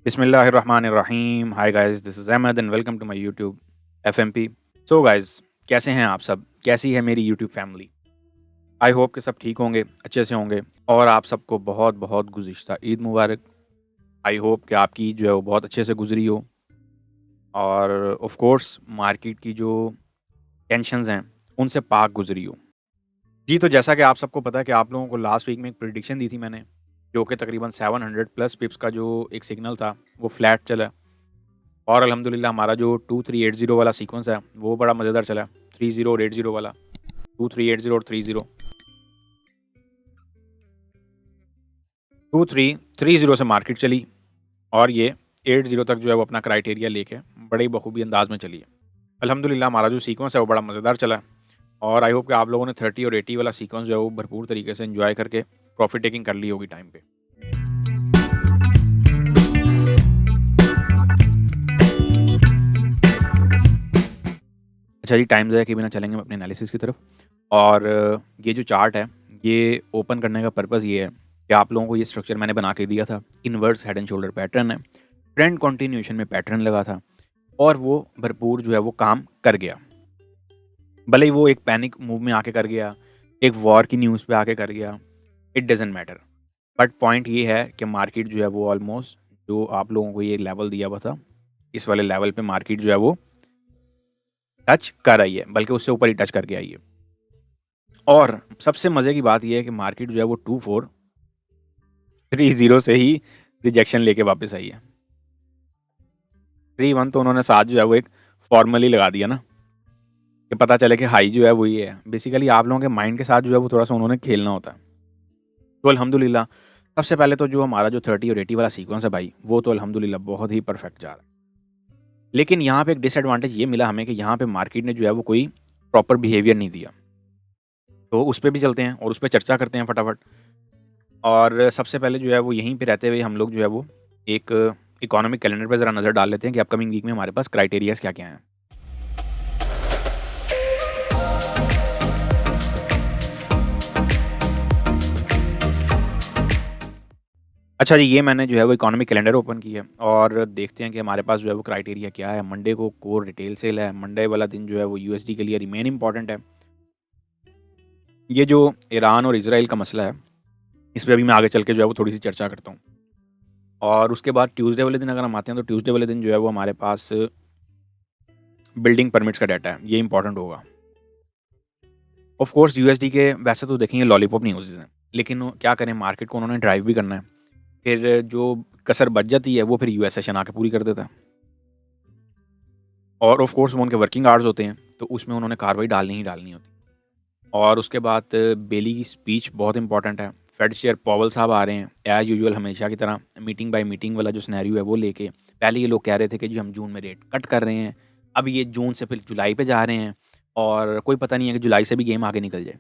बिस्मिल्लाहिर्रहमानिर्रहीम। Hi guys, this is Ahmed and welcome to my YouTube FMP. So guys, कैसे हैं आप सब? कैसी है मेरी यूट्यूब फैमिली? आई होप कि सब ठीक होंगे, अच्छे से होंगे और आप सबको बहुत-बहुत गुज़िश्ता ईद मुबारक। आई होप कि आपकी ईद जो है वो बहुत अच्छे से गुज़री हो और ऑफ़ कोर्स मार्केट की जो टेंशन्स हैं, उनसे पाक गुज़री हो। जी, तो जैसा कि आप सबको पता है कि आप लोगों को लास्ट वीक में एक प्रेडिक्शन दी थी मैंने, जो कि तकरीबन 700 प्लस पिप्स का जो एक सिग्नल था, वो फ्लैट चला। और अल्हम्दुलिल्लाह हमारा जो 2380 वाला सीक्वेंस है, वो बड़ा मज़ेदार चला। 30 और 80 वाला, 2380 और 30, 2330 से मार्केट चली और ये 80 तक जो है वो अपना क्राइटेरिया लेके बड़े बखूबी अंदाज में चली है। अल्हम्दुलिल्लाह हमारा जो सीक्वेंस है वो बड़ा मज़ेदार चला और आई होप कि आप लोगों ने 30 और 80 वाला सीक्वेंस जो है वो भरपूर तरीके से एन्जॉय करके प्रॉफिट टेकिंग कर ली होगी टाइम पे। अच्छा जी, टाइम ज़ाया किए बिना चलेंगे हम अपने एनालिसिस की तरफ। और ये जो चार्ट है, ये ओपन करने का पर्पज़ ये है कि आप लोगों को ये स्ट्रक्चर मैंने बना के दिया था। Inverse head and shoulder pattern है, ट्रेंड कंटिन्यूएशन में पैटर्न लगा था और वो भरपूर जो है वो काम कर गया। भले ही वो एक पैनिक मूव में आके कर गया, एक वॉर की न्यूज़ पे आके कर गया, it doesn't matter. But point ये है कि मार्केट जो है वो ऑलमोस्ट जो आप लोगों को ये लेवल दिया हुआ था, इस वाले लेवल पे मार्केट जो है वो टच कर आई है, बल्कि उससे ऊपर ही टच करके आई है। और सबसे मज़े की बात ये है कि मार्केट जो है वो 2430 से ही रिजेक्शन लेके वापस आई है। 31 तो उन्होंने साथ जो है वो एक फॉर्मली लगा दिया ना, कि पता चले कि हाई जो है वो ये है। बेसिकली आप लोगों के माइंड के साथ जो है वो थोड़ा-सा उन्होंने खेलना होता है। तो अल्हम्दुलिल्लाह सबसे पहले तो जो हमारा जो 30 और 80 वाला सीक्वेंस है भाई, वो तो अल्हम्दुलिल्लाह बहुत ही परफेक्ट जा रहा है। लेकिन यहाँ पे एक डिसएडवांटेज ये मिला हमें कि यहाँ पे मार्केट ने जो है वो कोई प्रॉपर बिहेवियर नहीं दिया। तो उस पे भी चलते हैं और उस पे चर्चा करते हैं फटाफट। और सबसे पहले जो है वो यहीं पे रहते हुए हम लोग जो है वो एक इकोनॉमिक कैलेंडर पे ज़रा नज़र डाल लेते हैं कि अपकमिंग वीक में हमारे पास क्राइटेरियाज़ क्या-क्या हैं। अच्छा जी, ये मैंने जो है वो इकोनॉमिक कैलेंडर ओपन किया है और देखते हैं कि हमारे पास जो है वो क्राइटेरिया क्या है। मंडे को कोर रिटेल सेल है, मंडे वाला दिन जो है वो यूएसडी के लिए रिमेन इम्पोर्टेंट है। ये जो ईरान और इज़राइल का मसला है, इस पे अभी मैं आगे चल के जो है वो थोड़ी-सी चर्चा करता हूँ। और उसके बाद ट्यूसडे वाले दिन अगर हम आते हैं तो ट्यूसडे वाले दिन जो है वो हमारे पास बिल्डिंग परमिट्स का डाटा है, ये इम्पोर्टेंट होगा। ऑफ कोर्स यूएसडी के वैसे तो देखेंगे लॉलीपॉप न्यूज़ हैं, लेकिन वो क्या करें, मार्केट को उन्होंने ड्राइव भी करना है। फिर जो कसर बच जाती है वो फिर यूएस सेशन आके पूरी कर देता है। और ऑफ कोर्स वो उनके वर्किंग आवर्स होते हैं, तो उसमें उन्होंने कार्रवाई डालनी ही डालनी होती है। और उसके बाद बेली की स्पीच बहुत इंपॉर्टेंट है। फेड चेयर पॉवेल साहब आ रहे हैं, एज़ यूजुअल हमेशा की तरह मीटिंग बाय मीटिंग वाला जो सिनेरियो है वो लेके। पहले ये लोग कह रहे थे कि जी हम जून में रेट कट कर रहे हैं, अब ये जून से फिर जुलाई पे जा रहे हैं और कोई पता नहीं है कि जुलाई से भी गेम आगे निकल जाए।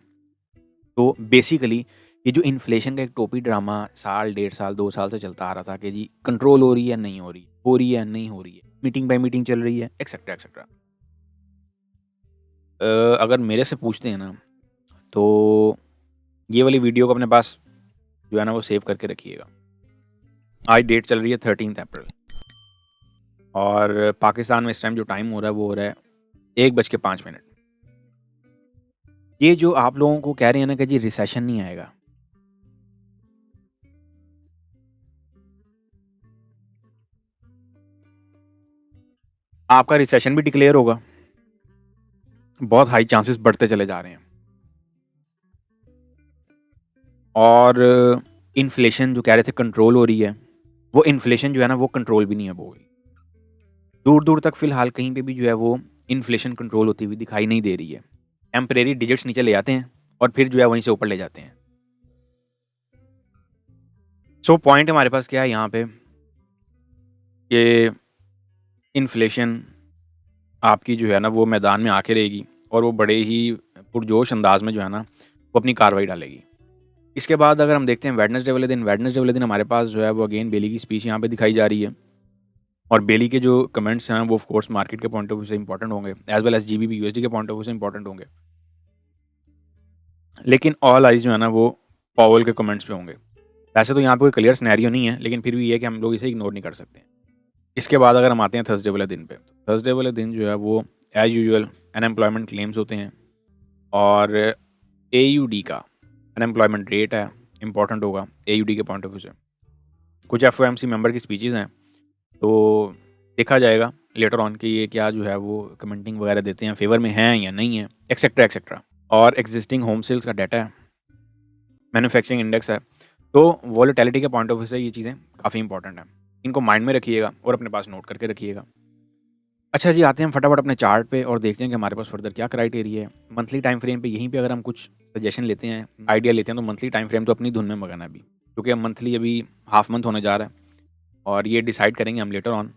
तो बेसिकली ये जो इन्फ्लेशन का एक टोपी ड्रामा साल, डेढ़ साल, 2 साल से चलता आ रहा था कि जी कंट्रोल हो रही है, नहीं हो रही है, नहीं हो रही है, मीटिंग बाय मीटिंग चल रही है, एक्सेट्रा, एक्सेट्रा। अगर मेरे से पूछते हैं ना, तो ये वाली वीडियो को अपने पास जो है ना वो सेव करके रखिएगा। आज डेट चल रही है 13 अप्रैल और पाकिस्तान में इस टाइम जो टाइम हो रहा है वो हो रहा है 1:05। ये जो आप लोगों को कह रहे हैं ना कि जी रिसेशन नहीं आएगा, आपका रिसेशन भी डिक्लेयर होगा। बहुत हाई चांसेस बढ़ते चले जा रहे हैं और इन्फ्लेशन जो कह रहे थे कंट्रोल हो रही है, वो इन्फ्लेशन जो है ना वो कंट्रोल भी नहीं अब हो गई। दूर-दूर तक फ़िलहाल कहीं पे भी जो है वो इन्फ्लेशन कंट्रोल होती हुई दिखाई नहीं दे रही है। टेम्परेरी डिजिट्स नीचे ले आते हैं और फिर जो है वहीं से ऊपर ले जाते हैं। सो पॉइंट हमारे पास क्या है यहाँ पे कि इन्फ्लेशन आपकी जो है ना वो मैदान में आके रहेगी और वो बड़े ही पुरजोश अंदाज में जो है ना वो अपनी कार्रवाई डालेगी। इसके बाद अगर हम देखते हैं वेडनेसडे वाले दिन हमारे पास जो है वो अगेन बेली की स्पीच यहाँ पे दिखाई जा रही है और बेली के जो कमेंट्स हैं वो ऑफ कोर्स मार्केट के पॉइंट ऑफ व्यू से इंपॉर्टेंट होंगे, as well as GBP USD के पॉइंट ऑफ व्यू से इंपॉर्टेंट होंगे। लेकिन ऑल आइज जो है ना वो पॉवेल के कमेंट्स पे होंगे। वैसे तो यहाँ पे कोई क्लियर सिनेरियो नहीं है, लेकिन फिर भी ये है कि हम लोग इसे इग्नोर नहीं कर सकते। इसके बाद अगर हम आते हैं थर्सडे वाले दिन पे, तो थर्सडे वाले दिन जो है वो एज़ यूजुअल अनएम्प्लॉयमेंट क्लेम्स होते हैं और एयूडी का अनएम्प्लॉयमेंट रेट है, इम्पॉर्टेंट होगा एयूडी के पॉइंट ऑफ व्यू से। कुछ एफओएमसी मेंबर की स्पीचेज़ हैं, तो देखा जाएगा लेटर ऑन कि ये क्या जो है वो कमेंटिंग वगैरह देते हैं, फेवर में हैं या नहीं है, एक्सेट्रा एक्सेट्रा। और एग्जिस्टिंग होम सेल्स का डाटा है, मैन्युफैक्चरिंग इंडेक्स है। तो वॉलेटिलिटी के पॉइंट ऑफ व्यू से ये चीज़ें काफ़ी इंपॉर्टेंट हैं, इनको माइंड में रखिएगा और अपने पास नोट करके रखिएगा। अच्छा जी, आते हैं फटाफट अपने चार्ट पे और देखते हैं कि हमारे पास फर्दर क्या क्राइटेरिया है। मंथली टाइम फ्रेम पे यहीं पे अगर हम कुछ सजेशन लेते हैं, आइडिया लेते हैं, तो मंथली टाइम फ्रेम तो अपनी धुन में मगन है अभी, क्योंकि अब मंथली अभी हाफ मंथ होने जा रहा है और ये डिसाइड करेंगे हम लेटर ऑन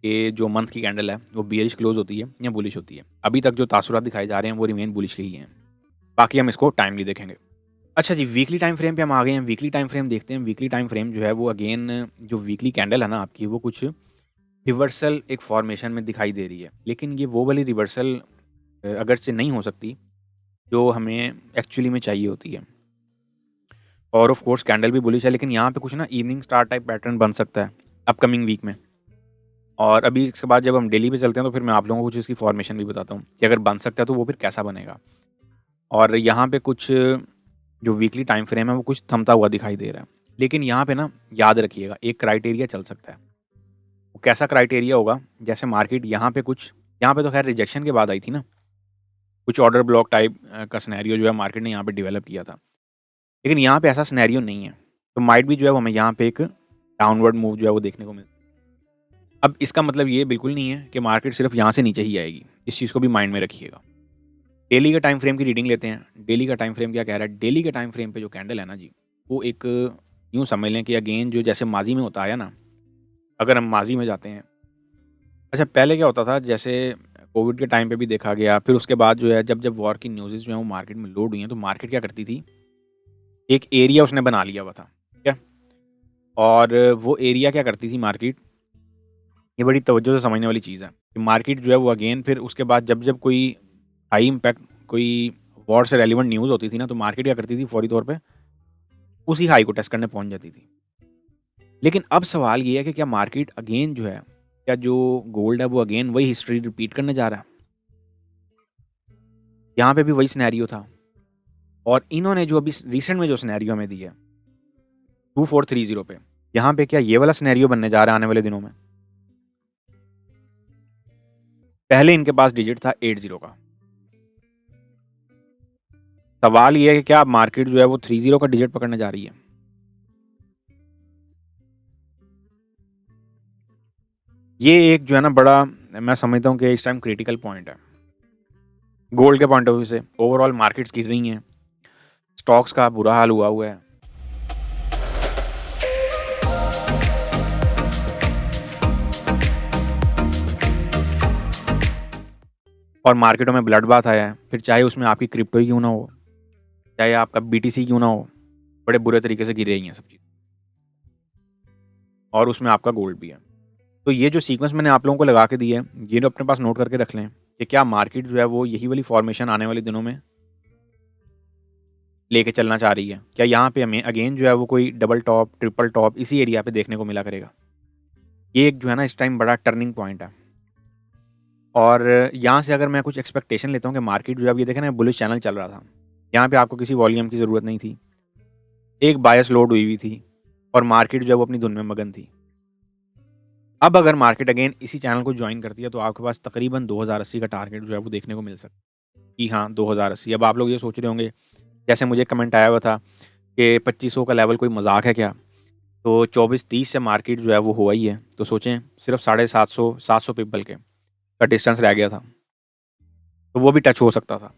कि जो मंथ की कैंडल है वो बियरिश क्लोज होती है या बुलिश होती है। अभी तक जो तासुरात दिखाए जा रहे हैं वो रिमेन बुलिश के ही हैं, बाकी हम इसको टाइमली देखेंगे। अच्छा जी, वीकली टाइम फ्रेम पे हम आ गए हैं। वीकली टाइम फ्रेम देखते हैं। वीकली टाइम फ्रेम जो है वो अगेन जो वीकली कैंडल है ना आपकी, वो कुछ रिवर्सल एक फॉर्मेशन में दिखाई दे रही है, लेकिन ये वो वाली रिवर्सल अगर से नहीं हो सकती जो हमें एक्चुअली में चाहिए होती है। और ऑफ कोर्स कैंडल भी बुलिश है, लेकिन यहाँ पे कुछ ना इवनिंग स्टार टाइप पैटर्न बन सकता है अपकमिंग वीक में। और अभी इसके बाद जब हम डेली पे चलते हैं तो फिर मैं आप लोगों को कुछ इसकी फॉर्मेशन भी बताता हूँ कि अगर बन सकता है तो वो फिर कैसा बनेगा। और यहाँ पे कुछ जो वीकली टाइम फ्रेम है वो कुछ थमता हुआ दिखाई दे रहा है, लेकिन यहाँ पे ना याद रखिएगा एक क्राइटेरिया चल सकता है। वो कैसा क्राइटेरिया होगा, जैसे मार्केट यहाँ पे तो खैर रिजेक्शन के बाद आई थी ना, कुछ ऑर्डर ब्लॉक टाइप का सिनेरियो जो है मार्केट ने यहाँ पे डेवलप किया था, लेकिन यहाँ पे ऐसा सिनेरियो नहीं है। तो माइट भी जो है वो हमें यहाँ पे एक डाउनवर्ड मूव जो है वो देखने को मिलता है। अब इसका मतलब ये बिल्कुल नहीं है कि मार्केट सिर्फ यहाँ से नीचे ही आएगी, इस चीज़ को भी माइंड में रखिएगा। डेली के टाइम फ्रेम की रीडिंग लेते हैं। डेली का टाइम फ्रेम क्या कह रहा है? डेली के टाइम फ्रेम पे जो कैंडल है ना जी, वो एक यूँ समझ लें कि अगेन जो जैसे माजी में होता है ना, अगर हम माजी में जाते हैं, अच्छा पहले क्या होता था, जैसे कोविड के टाइम पे भी देखा गया, फिर उसके बाद जो है जब वॉर की न्यूज़ेज़ जो है वो मार्केट में लोड हुई हैं, तो मार्केट क्या करती थी, एक एरिया उसने बना लिया हुआ था, ठीक है? और वो एरिया क्या करती थी मार्केट, ये बड़ी तवज्जो से समझने वाली चीज़ है कि मार्केट जो है वो अगेन फिर उसके बाद जब कोई हाई इम्पैक्ट, कोई वॉर से रेलिवेंट न्यूज़ होती थी ना, तो मार्केट क्या करती थी, फौरी तौर पे उसी हाई को टेस्ट करने पहुंच जाती थी। लेकिन अब सवाल ये है कि क्या मार्केट अगेन जो है, क्या जो गोल्ड है वो अगेन वही हिस्ट्री रिपीट करने जा रहा है? यहाँ पे भी वही सिनेरियो था और इन्होंने जो अभी रिसेंट में जो सिनेरियो हमें दी है 2430 पे, यहाँ पे क्या ये वाला सिनेरियो बनने जा रहा है आने वाले दिनों में? पहले इनके पास डिजिट था 80 का। सवाल ये है कि क्या मार्केट जो है वो 30 का डिजिट पकड़ने जा रही है? ये एक जो है ना बड़ा, मैं समझता हूँ कि इस टाइम क्रिटिकल पॉइंट है गोल्ड के पॉइंट ऑफ व्यू से। ओवरऑल मार्केट्स गिर रही हैं, स्टॉक्स का बुरा हाल हुआ है। और मार्केटों में ब्लड बाथ आया है, फिर चाहे उसमें आपकी क्रिप्टो ही क्यों ना हो, चाहे आपका बीटीसी क्यों ना हो, बड़े बुरे तरीके से गिर रही हैं सब चीज़, और उसमें आपका गोल्ड भी है। तो ये जो सीक्वेंस मैंने आप लोगों को लगा के दी है, ये तो अपने पास नोट करके रख लें कि क्या मार्केट जो है वो यही वाली फॉर्मेशन आने वाले दिनों में लेके चलना चाह रही है? क्या यहाँ पे हमें अगेन जो है वो कोई डबल टॉप, ट्रिपल टॉप इसी एरिया पे देखने को मिला करेगा? ये एक जो है ना इस टाइम बड़ा टर्निंग पॉइंट है। और यहाँ से अगर मैं कुछ एक्सपेक्टेशन लेता हूँ कि मार्केट जो है, अब ये देखें ना बुलिश चैनल चल रहा था, यहाँ पे आपको किसी वॉल्यूम की ज़रूरत नहीं थी, एक बायस लोड हुई थी और मार्केट जो है वो अपनी धुन में मगन थी। अब अगर मार्केट अगेन इसी चैनल को ज्वाइन करती है तो आपके पास तकरीबन 2080 का टारगेट जो है वो देखने को मिल सकता है कि हाँ 2080। अब आप लोग ये सोच रहे होंगे, जैसे मुझे कमेंट आया हुआ था कि 2500 का लेवल कोई मजाक है क्या? तो 2430 से मार्केट जो है वो हुआ ही है, तो सोचें सिर्फ 750 पिपल का डिस्टेंस रह गया था, तो वो भी टच हो सकता था।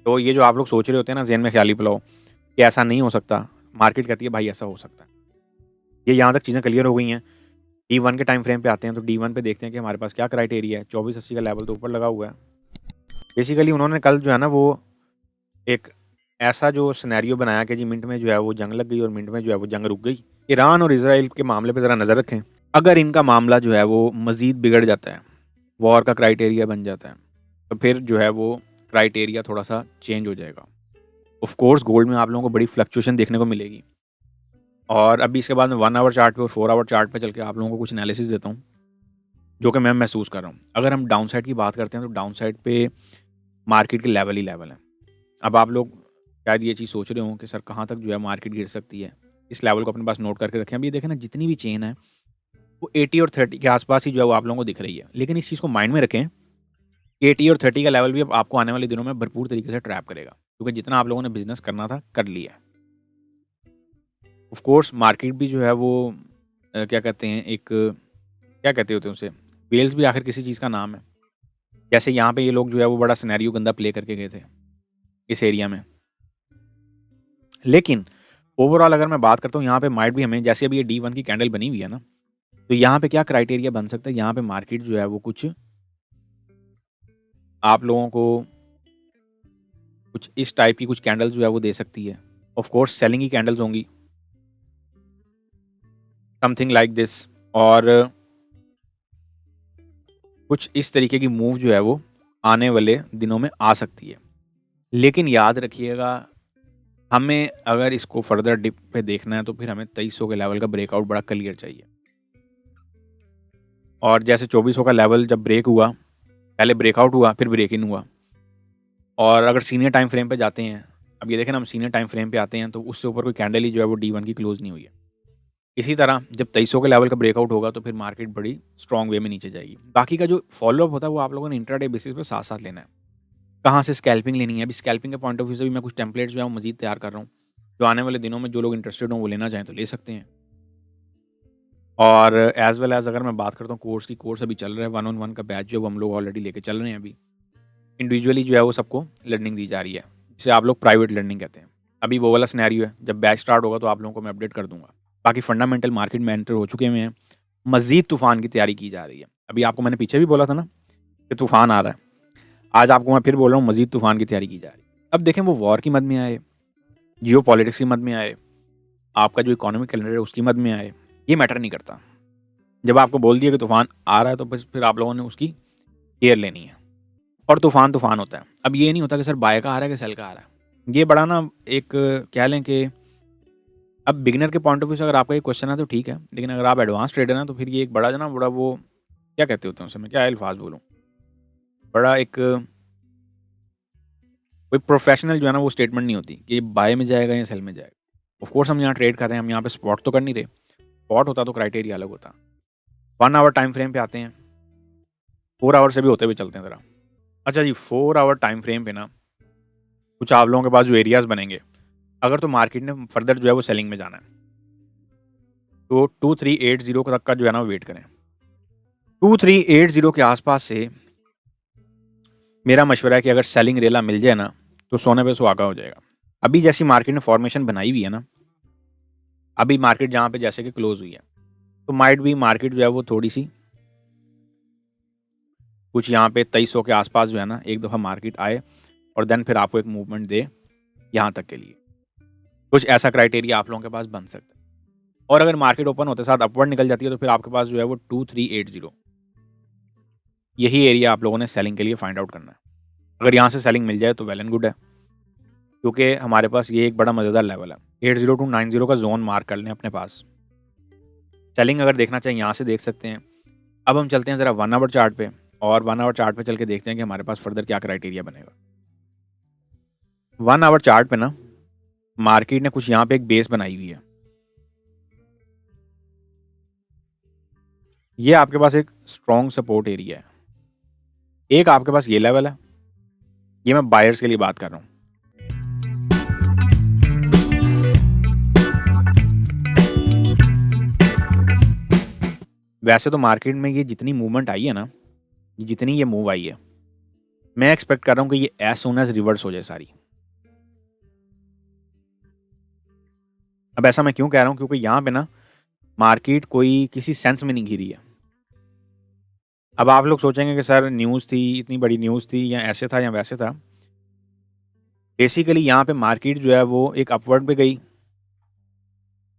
तो ये जो आप लोग सोच रहे होते हैं ना, ज़हन में ख्याली पुलाव कि ऐसा नहीं हो सकता, मार्केट कहती है भाई ऐसा हो सकता है। ये यहाँ तक चीज़ें क्लियर हो गई हैं। D1 के टाइम फ्रेम पे आते हैं, तो D1 पे देखते हैं कि हमारे पास क्या क्राइटेरिया है। 2480 का लेवल तो ऊपर लगा हुआ है। बेसिकली उन्होंने कल जो है ना वो एक ऐसा जो सिनेरियो बनाया कि जी मिनट में जो है वो जंग लग गई और मिनट में जो है वो जंग रुक गई। ईरान और इसराइल के मामले पे ज़रा नज़र रखें। अगर इनका मामला जो है वो मज़ीद बिगड़ जाता है, वॉर का क्राइटेरिया बन जाता है, तो फिर जो है वो क्राइटेरिया थोड़ा सा चेंज हो जाएगा। ऑफ कोर्स गोल्ड में आप लोगों को बड़ी फ्लक्चुएशन देखने को मिलेगी। और अभी इसके बाद मैं 1 आवर चार्ट पे और 4 आवर चार्ट पे चल के आप लोगों को कुछ एनालिसिस देता हूँ जो कि मैं महसूस कर रहा हूँ। अगर हम डाउन साइड की बात करते हैं तो डाउन साइड पे मार्केट के लेवल ही लेवल हैं। अब आप लोग शायद ये चीज़ सोच रहे हो कि सर कहाँ तक जो है मार्केट गिर सकती है। इस लेवल को अपने पास नोट करके रखें। अब ये देखें ना, जितनी भी चेन है वो 80 और 30 के आस-पास ही जो है वो आप लोगों को दिख रही है। लेकिन इस चीज़ को माइंड में रखें, 80 और 30 का लेवल भी अब आपको आने वाले दिनों में भरपूर तरीके से ट्रैप करेगा, क्योंकि जितना आप लोगों ने बिज़नेस करना था, कर लिया है। ऑफ कोर्स मार्केट भी जो है वो क्या कहते हैं, एक क्या कहते होते हैं उसे, वेल्स भी आखिर किसी चीज़ का नाम है। जैसे यहाँ पे ये लोग जो है वो बड़ा सिनेरियो गंदा प्ले करके गए थे इस एरिया में। लेकिन ओवरऑल अगर मैं बात करता हूँ, यहाँ पे माइट भी हमें, जैसे अभी ये D1 की कैंडल बनी हुई है ना, तो यहाँ पे क्या क्राइटेरिया बन सकता है, यहाँ पे मार्केट जो है वो कुछ आप लोगों को कुछ इस टाइप की कुछ कैंडल्स जो है वो दे सकती है। ऑफ कोर्स सेलिंग की कैंडल्स होंगी, समथिंग लाइक दिस, और कुछ इस तरीके की मूव जो है वो आने वाले दिनों में आ सकती है। लेकिन याद रखिएगा, हमें अगर इसको फर्दर डिप पे देखना है तो फिर हमें 2300 के लेवल का ब्रेकआउट बड़ा क्लियर चाहिए। और जैसे 2400 का लेवल जब ब्रेक हुआ, पहले ब्रेकआउट हुआ फिर ब्रेक इन हुआ। और अगर सीनियर टाइम फ्रेम पे जाते हैं, अब ये देखें ना, हम सीनियर टाइम फ्रेम पे आते हैं तो उससे ऊपर कोई कैंडल ही जो है वो D1 की क्लोज नहीं हुई है। इसी तरह जब 2300 के लेवल का ब्रेकआउट होगा तो फिर मार्केट बड़ी स्ट्रॉन्ग वे में नीचे जाएगी। बाकी का जो फॉलोअप होता है वो आप लोगों ने इंट्राडे बेसिस पे साथ साथ लेना है। कहाँ से स्कैल्पिंग लेनी है, अभी स्कैल्पिंग के पॉइंट ऑफ व्यू से भी मैं कुछ टेम्पलेट्स जो है वो मजीद तैयार कर रहा हूँ, जो आने वाले दिनों में जो लोग इंटरेस्टेड हों वो लेना चाहें तो ले सकते हैं। और एज़ वेल एज़ अगर मैं बात करता हूँ कोर्स की, कोर्स अभी चल रहा है, 1-on-1 का बैच जो हम लोग ऑलरेडी लेके चल रहे हैं। अभी इंडिविजुअली जो है वो सबको लर्निंग दी जा रही है, जिसे आप लोग प्राइवेट लर्निंग कहते हैं। अभी वो वाला सिनेरियो है, जब बैच स्टार्ट होगा तो आप लोगों को मैं अपडेट कर दूंगा। बाकी फंडामेंटल मार्केट में एंटर हो चुके हुए हैं, मज़ीद तूफ़ान की तैयारी की जा रही है। अभी आपको मैंने पीछे भी बोला था ना कि तूफ़ान आ रहा है, आज आपको मैं फिर बोल रहा हूँ मज़ीद तूफ़ान की तैयारी की जा रही है। अब देखें, वो वॉर की मद में आए, जियो पॉलिटिक्स की मद में आए, आपका जो इकोनॉमिक कैलेंडर है उसकी मद में आए, ये मैटर नहीं करता। जब आपको बोल दिया कि तूफ़ान आ रहा है तो बस फिर आप लोगों ने उसकी केयर लेनी है। और तूफ़ान तूफ़ान होता है। अब ये नहीं होता कि सर बाय का आ रहा है कि सेल का आ रहा है। ये बड़ा ना एक कह लें कि अब बिगिनर के पॉइंट ऑफ व्यू से अगर आपका ये क्वेश्चन है तो ठीक है, लेकिन अगर आप एडवांस ट्रेडर हैं तो फिर ये एक बड़ा जो ना बड़ा वो क्या कहते होते हैं उसे, मैं क्या अल्फाज बोलूँ, बड़ा एक कोई प्रोफेशनल जो है ना वो स्टेटमेंट नहीं होती कि बाय में जाएगा या सेल में जाएगा। ऑफ कोर्स हम यहाँ ट्रेड कर रहे हैं, हम यहाँ पे स्पॉट तो कर नहीं रहे। स्पॉट होता तो क्राइटेरिया अलग होता। 1 आवर टाइम फ्रेम पे आते हैं, 4 आवर से भी होते हुए चलते हैं ज़रा। अच्छा जी, 4 आवर टाइम फ्रेम पे ना कुछ आप लोगों के पास जो एरियाज़ बनेंगे, अगर तो मार्केट ने फर्दर जो है वो सेलिंग में जाना है तो 2380 तक का जो है ना वेट करें। 2380 के आसपास से मेरा मशवरा है कि अगर सेलिंग रेला मिल जाए ना तो सोने पे सुहागा हो जाएगा। अभी जैसी मार्केट ने फॉर्मेशन बनाई हुई है ना, अभी मार्केट जहाँ पे जैसे कि क्लोज हुई है, तो माइट भी मार्केट जो है वो थोड़ी सी कुछ यहाँ पे 2300 के आसपास जो है ना एक दफ़ा मार्केट आए और देन फिर आपको एक मूवमेंट दे यहाँ तक के लिए। कुछ ऐसा क्राइटेरिया आप लोगों के पास बन सकता है। और अगर मार्केट ओपन होते साथ अपवर्ड निकल जाती है तो फिर आपके पास जो है वो 2380, यही एरिया आप लोगों ने सेलिंग के लिए फाइंड आउट करना है। अगर यहाँ से सेलिंग मिल जाए तो वेल एंड गुड है, क्योंकि हमारे पास ये एक बड़ा मज़ेदार लेवल है। 80 to 90 का जोन मार्क कर लें अपने पास। सेलिंग अगर देखना चाहिए यहाँ से देख सकते हैं। अब हम चलते हैं ज़रा 1 आवर चार्ट पे, और 1 आवर चार्ट पे चल के देखते हैं कि हमारे पास फर्दर क्या क्राइटेरिया बनेगा। 1 आवर चार्ट पे ना मार्केट ने कुछ यहाँ पे एक बेस बनाई हुई है। ये आपके पास एक स्ट्रॉन्ग सपोर्ट एरिया है। एक आपके पास ये लेवल है, ये मैं बायर्स के लिए बात कर रहा हूँ। वैसे तो मार्केट में ये जितनी मूवमेंट आई है ना, जितनी ये मूव आई है, मैं एक्सपेक्ट कर रहा हूँ कि ये एज सून एज रिवर्स हो जाए सारी। अब ऐसा मैं क्यों कह रहा हूँ, क्योंकि यहाँ पे ना मार्केट कोई किसी सेंस में नहीं घिरी है। अब आप लोग सोचेंगे कि सर न्यूज़ थी, इतनी बड़ी न्यूज़ थी, या ऐसे था या वैसे था। बेसिकली यहाँ पे मार्केट जो है वो एक अपवर्ड पे गई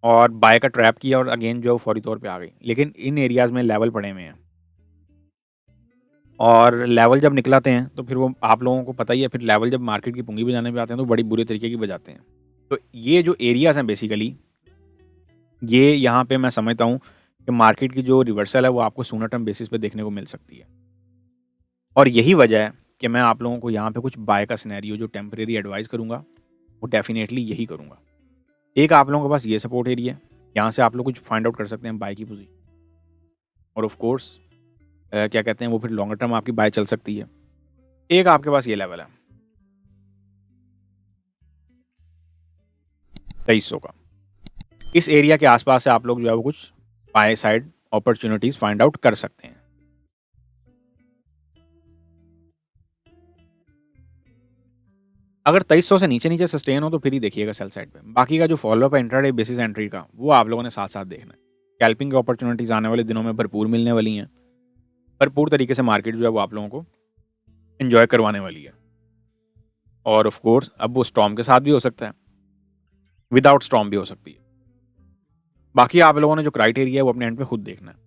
और बाय का ट्रैप किया और अगेन जो है वो फौरी तौर पे आ गई। लेकिन इन एरियाज़ में लेवल पड़े हुए हैं, और लेवल जब निकलाते हैं तो फिर वो आप लोगों को पता ही है, फिर लेवल जब मार्केट की पुंगी बजाने पे आते हैं तो बड़ी बुरे तरीके की बजाते हैं। तो ये जो एरियाज़ हैं बेसिकली, ये यहाँ पे मैं समझता हूँ कि मार्केट की जो रिवर्सल है वो आपको सूनर टर्म बेसिस पे देखने को मिल सकती है। और यही वजह है कि मैं आप लोगों को यहाँ पे कुछ बाय का सिनेरियो जो टेम्परेरी एडवाइस करूँगा, वो डेफ़िनेटली यही करूँगा। एक आप लोगों के पास ये सपोर्ट एरिया है, यहाँ से आप लोग कुछ फाइंड आउट कर सकते हैं बाय की पोज़ीशन, और ऑफ कोर्स क्या कहते हैं वो फिर लॉन्गर टर्म आपकी बाय चल सकती है। एक आपके पास ये लेवल है 2300 का। इस एरिया के आस-पास से आप लोग जो है वो कुछ by side opportunities find out कर सकते हैं। अगर 2300 से नीचे-नीचे सस्टेन हो तो फिर ही देखिएगा सेल साइड पे। बाकी का जो फ़ॉलो-अप है इंट्राडे बेसिस एंट्री का, वो आप लोगों ने साथ-साथ देखना है। स्कैल्पिंग की अपॉर्च्युनिटीज़ आने वाले दिनों में भरपूर मिलने वाली हैं। भरपूर तरीके से मार्केट जो है वो आप लोगों को एन्जॉय करवाने वाली है। और ऑफ कोर्स अब वो स्टॉर्म के साथ भी हो सकता है, विदाउट स्टॉर्म भी हो सकती है। बाकी आप लोगों ने जो क्राइटेरिया है वो अपने एंड पे खुद देखना है।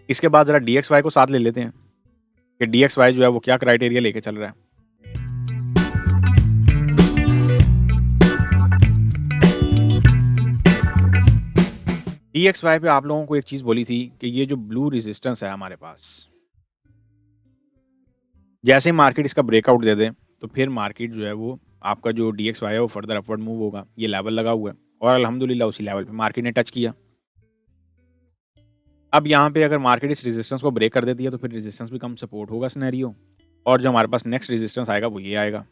इसके बाद ज़रा डीएक्सवाई को साथ ले लेते हैं कि डीएक्सवाई जो है वो क्या क्राइटेरिया लेके चल रहा है। डीएक्सवाई पे आप लोगों को एक चीज़ बोली थी कि ये जो ब्लू रेजिस्टेंस है हमारे पास, जैसे ही मार्केट इसका ब्रेकआउट दे दे तो फिर मार्केट जो है वो आपका जो डीएक्सवाई है वो फर्दर अपवर्ड मूव होगा। ये लेवल लगा हुआ है और अल्हम्दुलिल्लाह उसी लेवल पे मार्केट ने टच किया। अब यहाँ पे अगर मार्केट इस रेजिस्टेंस को ब्रेक कर देती है तो फिर रेजिस्टेंस भी कम सपोर्ट होगा सिनेरियो, और जो हमारे पास नेक्स्ट रेजिस्टेंस आएगा वो ये आएगा।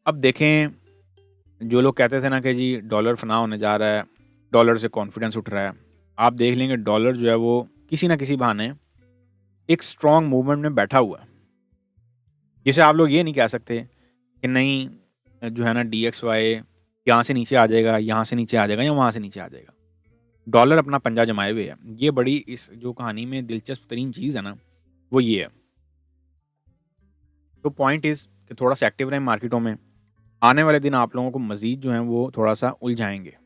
अब देखें, जो लोग कहते थे ना कि जी डॉलर फना होने जा रहा है, डॉलर से कॉन्फिडेंस उठ रहा है, आप देख लेंगे डॉलर जो है वो किसी ना किसी बहाने एक स्ट्रॉन्ग मूवमेंट में बैठा हुआ है। जिसे आप लोग ये नहीं कह सकते कि नहीं जो है ना डीएक्सवाई यहाँ से नीचे आ जाएगा, यहाँ से नीचे आ जाएगा या वहाँ से नीचे आ जाएगा। डॉलर अपना पंजा जमाए हुए है। ये बड़ी इस जो कहानी में दिलचस्प तरीन चीज़ है ना, वो ये है। तो पॉइंट इज़ कि थोड़ा सा एक्टिव रहें मार्केटों में। आने वाले दिन आप लोगों को मज़ीद जो है वो थोड़ा-सा उलझाएँगे।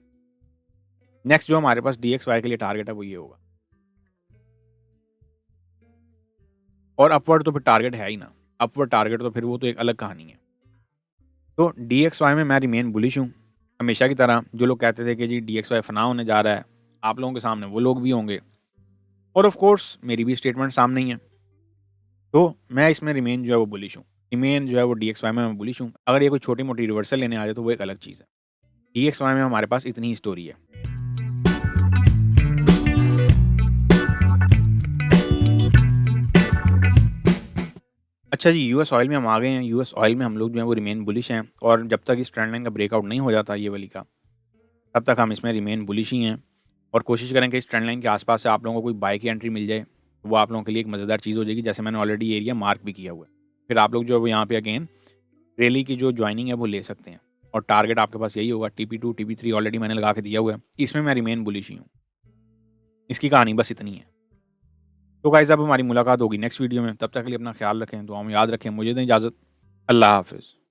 नेक्स्ट जो हमारे पास डीएक्सवाई के लिए टारगेट है वो ये होगा। और अपवर्ड तो फिर टारगेट है ही ना। अपवर्ड टारगेट तो फिर वो तो एक अलग कहानी है। तो डीएक्सवाई में मैं रिमेन बुलिश हूँ। हमेशा की तरह जो लोग कहते थे कि जी डीएक्सवाई फना होने जा रहा है, आप लोगों के सामने वो लोग भी होंगे, और ऑफ कोर्स मेरी भी स्टेटमेंट सामने ही है। तो मैं इसमें रिमेन जो है वो बुलिश हूँ। रिमेन जो है वो डीएक्सवाई में मैं बुलिश हूँ। अगर ये कोई छोटी-मोटी रिवर्सल लेने आ जाए तो वो एक अलग चीज़ है। डीएक्सवाई में हमारे पास इतनी ही स्टोरी है। अच्छा जी, यूएस ऑयल में हम आ गए हैं। यूएस ऑयल में हम लोग जो हैं वो रिमेन बुलिश हैं, और जब तक इस ट्रेंड लाइन का ब्रेकआउट नहीं हो जाता ये वाली का, तब तक हम इसमें रिमेन बुलिश ही हैं, और कोशिश करें कि इस ट्रेंड लाइन के आस-पास से आप लोगों को कोई बाय की एंट्री मिल जाए, वो आप लोगों के लिए एक मज़ेदार चीज़ हो जाएगी, जैसे मैंने ऑलरेडी एरिया मार्क भी किया हुआ है। फिर आप लोग जो है वो यहाँ पे अगेन रैली की जो जॉइनिंग है वो ले सकते हैं, और टारगेट आपके पास यही होगा। टीपी2, टीपी3 ऑलरेडी मैंने लगा के दिया हुआ है। इसमें मैं रिमेन बुलिश ही हूँ। इसकी कहानी बस इतनी है। तो गाइज़ अब हमारी मुलाकात होगी नेक्स्ट वीडियो में। तब तक के लिए अपना ख्याल रखें, दुआओं में याद रखें। मुझे दें इजाज़त। अल्लाह हाफ़िज़।